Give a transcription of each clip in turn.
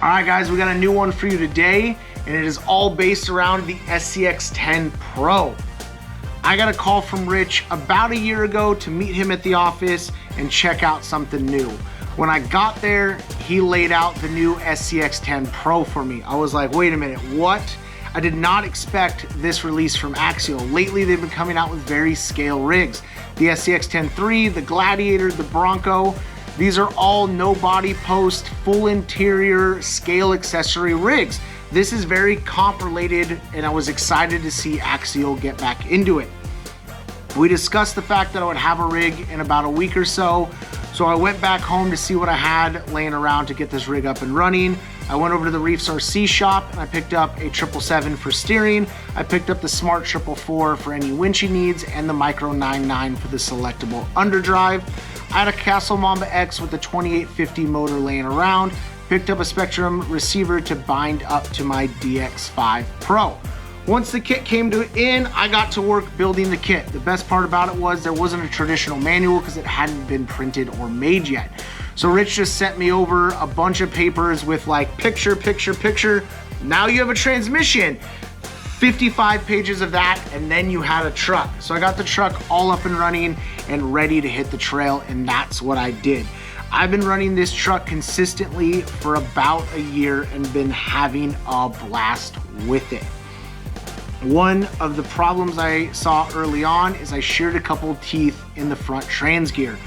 All right, guys, we got a new one for you today, and it is all based around the SCX10 Pro. I got a call from Rich about a year ago to meet him at the office and check out something new. When I got there, he laid out the new SCX10 Pro for me. I was like, wait a minute, what? I did not expect this release from Axial. Lately, they've been coming out with very scale rigs. The SCX10 III, the Gladiator, the Bronco, these are all no body post, full interior, scale accessory rigs. This is very comp related, and I was excited to see Axial get back into it. We discussed the fact that I would have a rig in about a week or so, so I went back home to see what I had laying around to get this rig up and running. I went over to the Reefs RC shop and I picked up a 777 for steering. I picked up the Smart 444 for any winchy needs and the Micro 99 for the selectable underdrive. I had a Castle Mamba X with the 2850 motor laying around. Picked up a Spectrum receiver to bind up to my DX5 Pro. Once the kit came in, I got to work building the kit. The best part about it was there wasn't a traditional manual because it hadn't been printed or made yet. So Rich just sent me over a bunch of papers with like picture. Now you have a transmission. 55 pages of that, and then you had a truck. So I got the truck all up and running and ready to hit the trail, and that's what I did. I've been running this truck consistently for about a year and been having a blast with it. One of the problems I saw early on is I sheared a couple teeth in the front trans gear.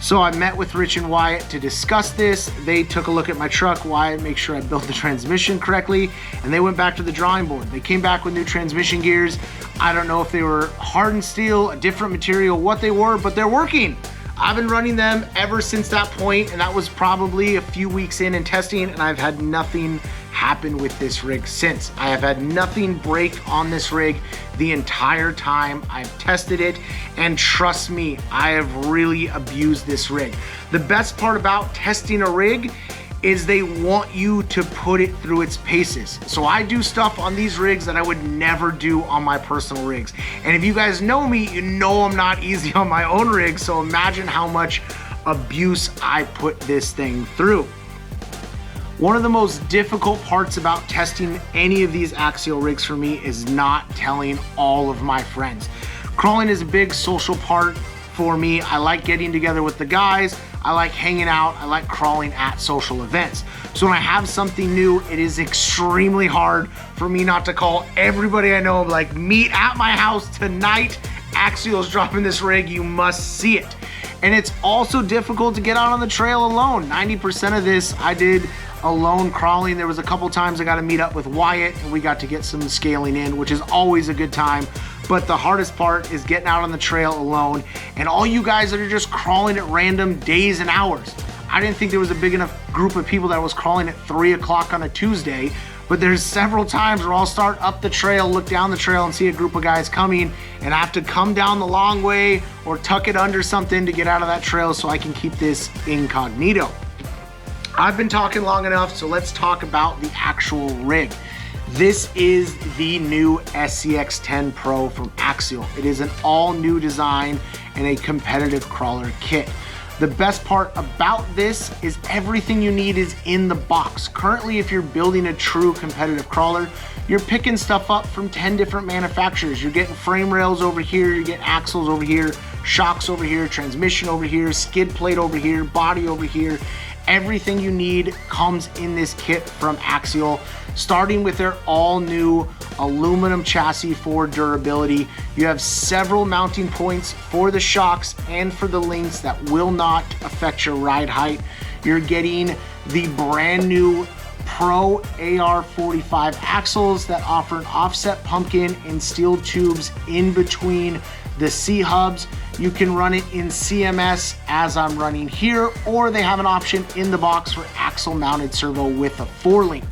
So I met with Rich and Wyatt to discuss this. They took a look at my truck, Wyatt, make sure I built the transmission correctly, and they went back to the drawing board. They came back with new transmission gears. I don't know if they were hardened steel, a different material, what they were, but they're working. I've been running them ever since that point, and that was probably a few weeks in and testing, and I've had nothing happen with this rig since. I have had nothing break on this rig the entire time I've tested it, and trust me, I have really abused this rig. The best part about testing a rig is they want you to put it through its paces. So I do stuff on these rigs that I would never do on my personal rigs. And if you guys know me, you know I'm not easy on my own rig, so imagine how much abuse I put this thing through. One of the most difficult parts about testing any of these Axial rigs for me is not telling all of my friends. Crawling is a big social part for me. I like getting together with the guys. I like hanging out. I like crawling at social events. So when I have something new, it is extremely hard for me not to call everybody I know, like, meet at my house tonight. Axial's dropping this rig. You must see it. And it's also difficult to get out on the trail alone. 90% of this I did alone crawling. There was a couple times I got to meet up with Wyatt and we got to get some scaling in, which is always a good time. But the hardest part is getting out on the trail alone, and all you guys that are just crawling at random days and hours. I didn't think there was a big enough group of people that was crawling at 3 o'clock on a Tuesday, but there's several times where I'll start up the trail, look down the trail and see a group of guys coming, and I have to come down the long way or tuck it under something to get out of that trail so I can keep this incognito. I've been talking long enough, so let's talk about the actual rig. This is the new SCX10 Pro from Axial. It is an all new design and a competitive crawler kit. The best part about this is everything you need is in the box. Currently, if you're building a true competitive crawler, you're picking stuff up from 10 different manufacturers. You're getting frame rails over here, you're getting axles over here, shocks over here, transmission over here, skid plate over here, body over here. Everything you need comes in this kit from Axial, starting with their all new aluminum chassis for durability. You have several mounting points for the shocks and for the links that will not affect your ride height. You're getting the brand new Pro AR45 axles that offer an offset pumpkin and steel tubes in between the C-hubs. You can run it in CMS as I'm running here, or they have an option in the box for axle mounted servo with a 4-link.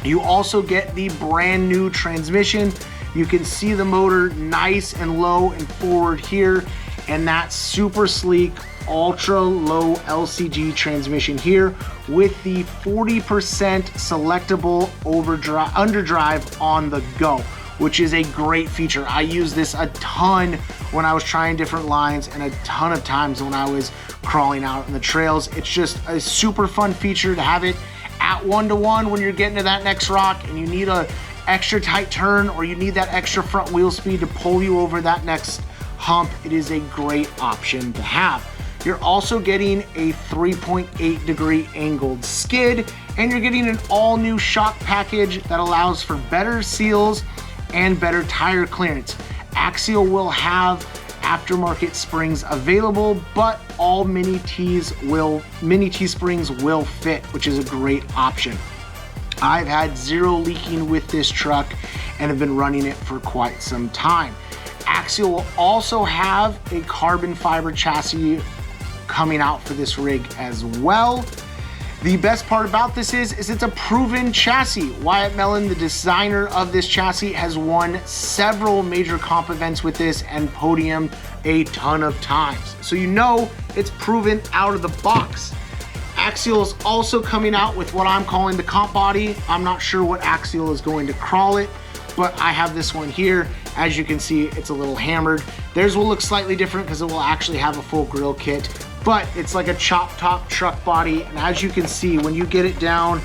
You also get the brand new transmission. You can see the motor nice and low and forward here, and that super sleek ultra low LCG transmission here with the 40% selectable underdrive on the go, which is a great feature. I use this a ton when I was trying different lines and a ton of times when I was crawling out on the trails. It's just a super fun feature to have it at 1-to-1 when you're getting to that next rock and you need a extra tight turn or you need that extra front wheel speed to pull you over that next hump, it is a great option to have. You're also getting a 3.8 degree angled skid, and you're getting an all new shock package that allows for better seals and better tire clearance. Axial will have aftermarket springs available, but all Mini-T springs will fit, which is a great option. I've had zero leaking with this truck and have been running it for quite some time. Axial will also have a carbon fiber chassis coming out for this rig as well. The best part about this is it's a proven chassis. Wyatt Mellon, the designer of this chassis, has won several major comp events with this and podiumed a ton of times. So you know it's proven out of the box. Axial is also coming out with what I'm calling the comp body. I'm not sure what Axial is going to crawl it, but I have this one here. As you can see, it's a little hammered. Theirs will look slightly different because it will actually have a full grill kit, but it's like a chop top truck body. And as you can see, when you get it down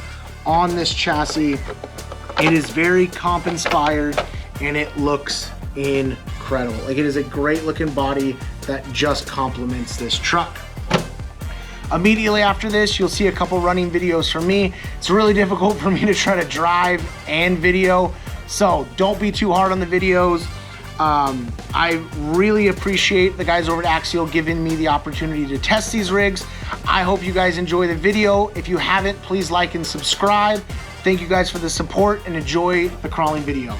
on this chassis, it is very comp inspired and it looks incredible. Like, it is a great looking body that just complements this truck. Immediately after this, you'll see a couple running videos from me. It's really difficult for me to try to drive and video, so don't be too hard on the videos. I really appreciate the guys over at Axial giving me the opportunity to test these rigs. I hope you guys enjoy the video. If you haven't, please like and subscribe. Thank you guys for the support and enjoy the crawling video.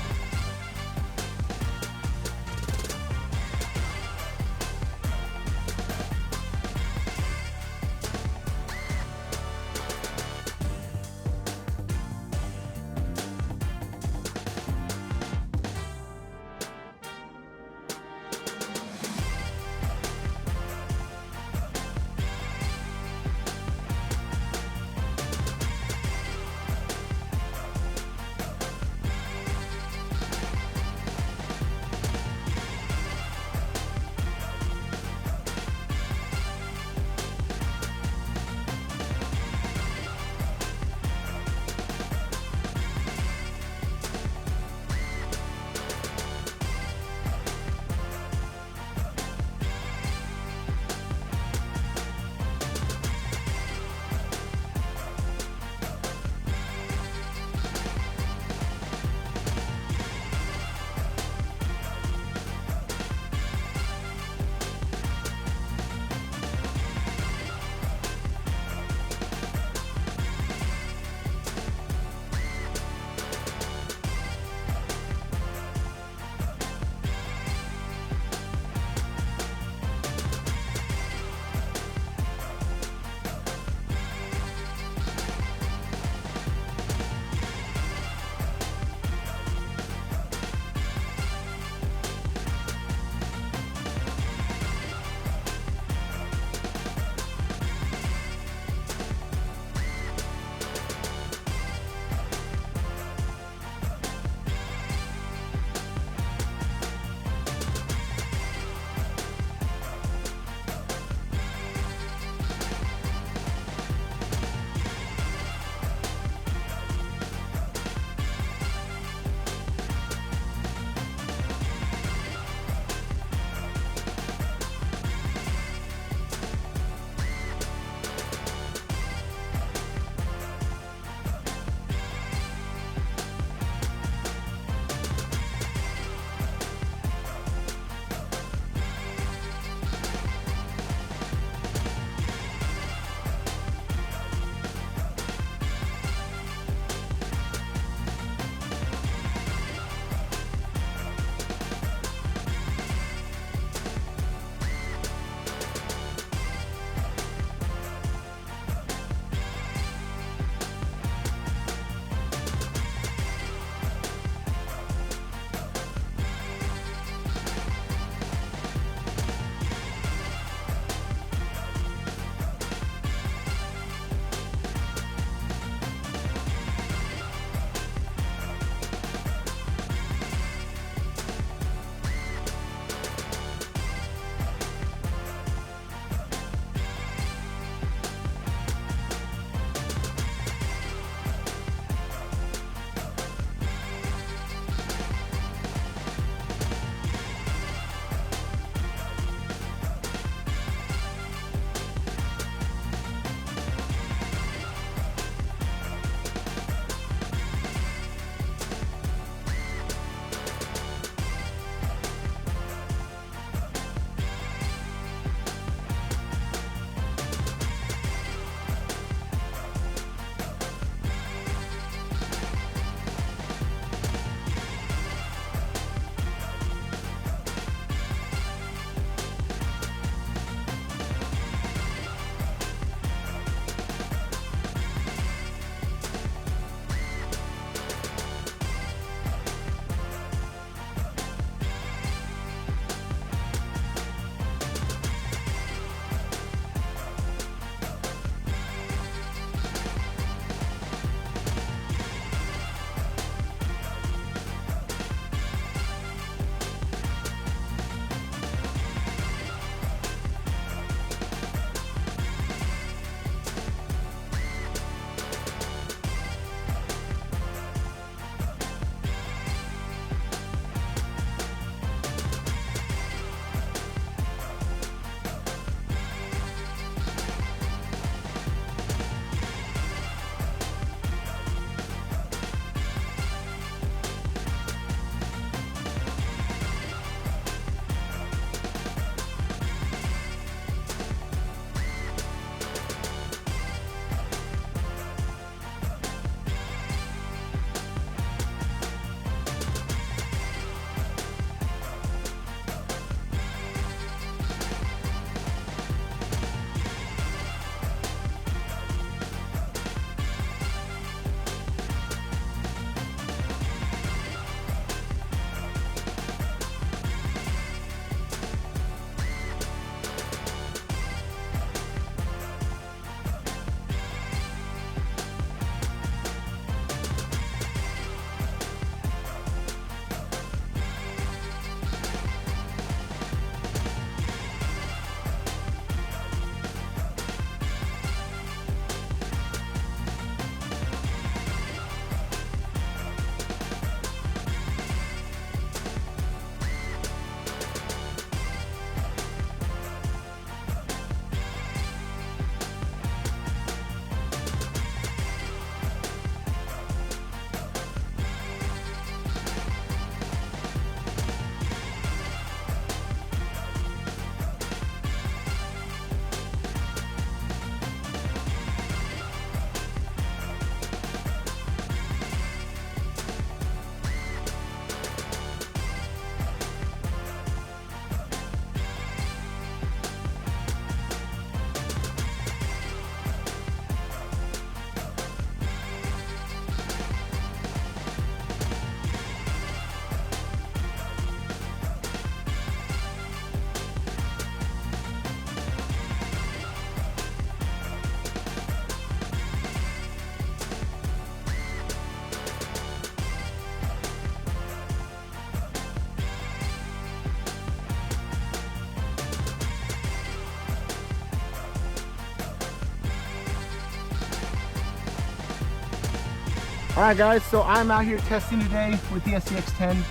All right guys, so I'm out here testing today with the SCX10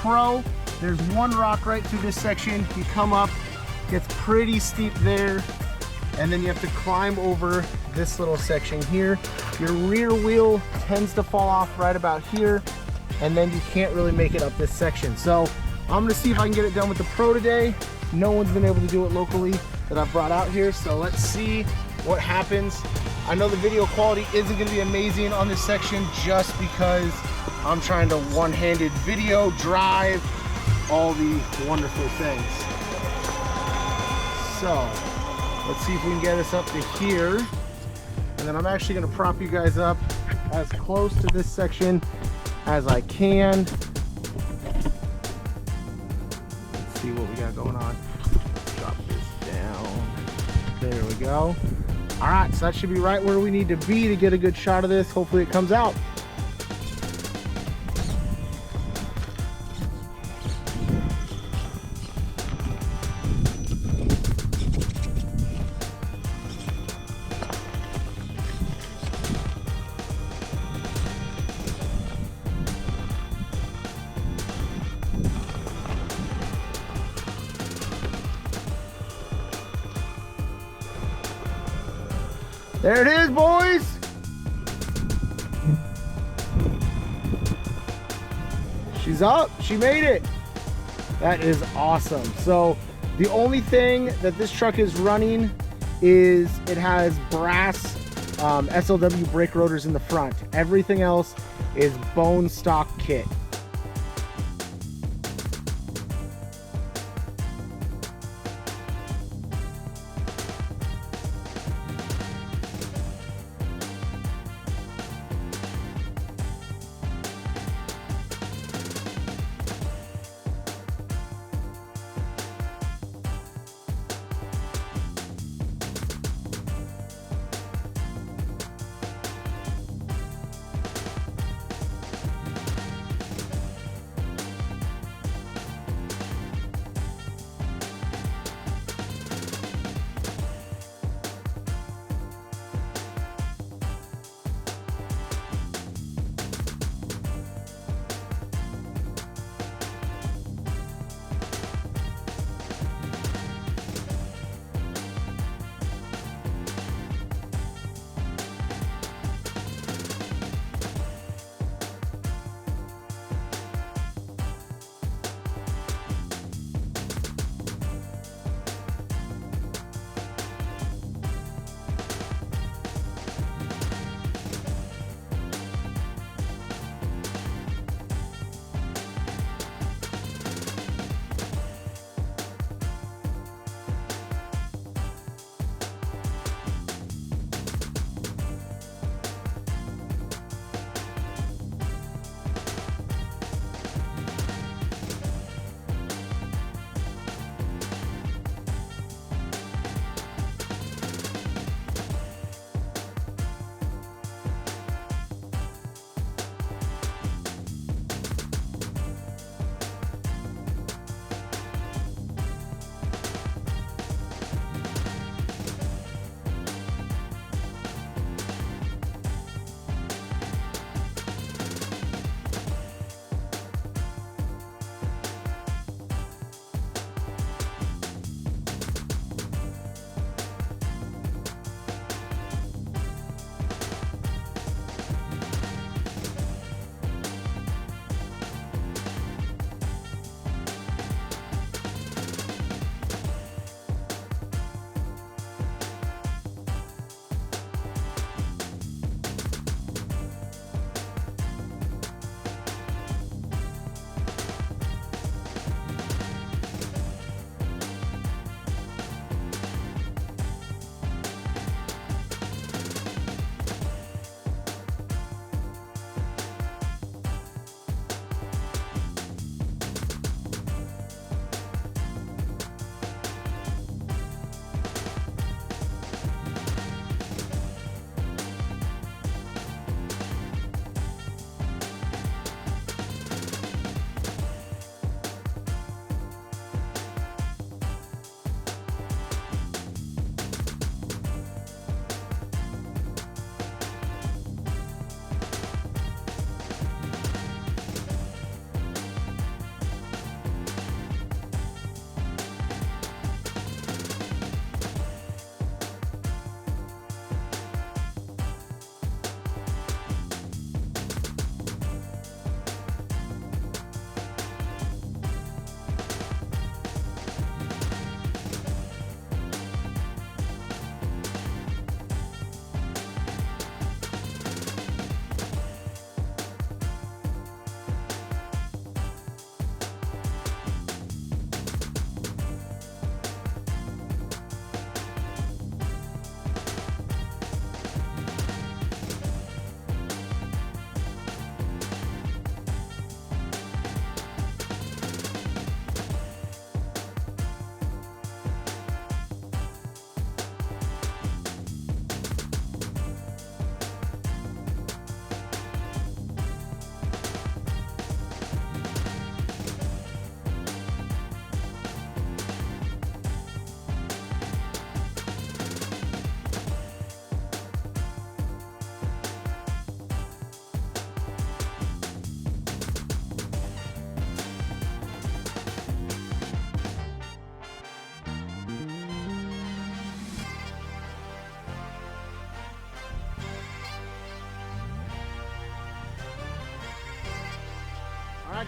Pro. There's one rock right through this section. You come up, gets pretty steep there, and then you have to climb over this little section here. Your rear wheel tends to fall off right about here, and then you can't really make it up this section. So I'm gonna see if I can get it done with the Pro today. No one's been able to do it locally that I've brought out here, so let's see what happens. I know the video quality isn't gonna be amazing on this section just because I'm trying to one-handed video, drive, all the wonderful things. So let's see if we can get us up to here. And then I'm actually gonna prop you guys up as close to this section as I can. Let's see what we got going on. Drop this down. There we go. All right, so that should be right where we need to be to get a good shot of this. Hopefully it comes out. There it is, boys. She's up. She made it. That is awesome. So the only thing that this truck is running is it has brass SLW brake rotors in the front. Everything else is bone stock kit.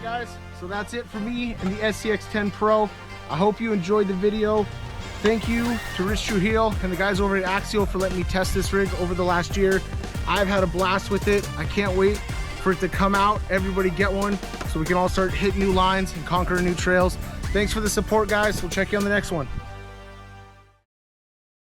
right, guys, so that's it for me and the SCX10 Pro. I hope you enjoyed the video. Thank you to Rich Trujillo and the guys over at Axial for letting me test this rig over the last year. I've had a blast with it. I can't wait for it to come out. Everybody get one so we can all start hitting new lines and conquering new trails. Thanks for the support, guys. We'll check you on the next one.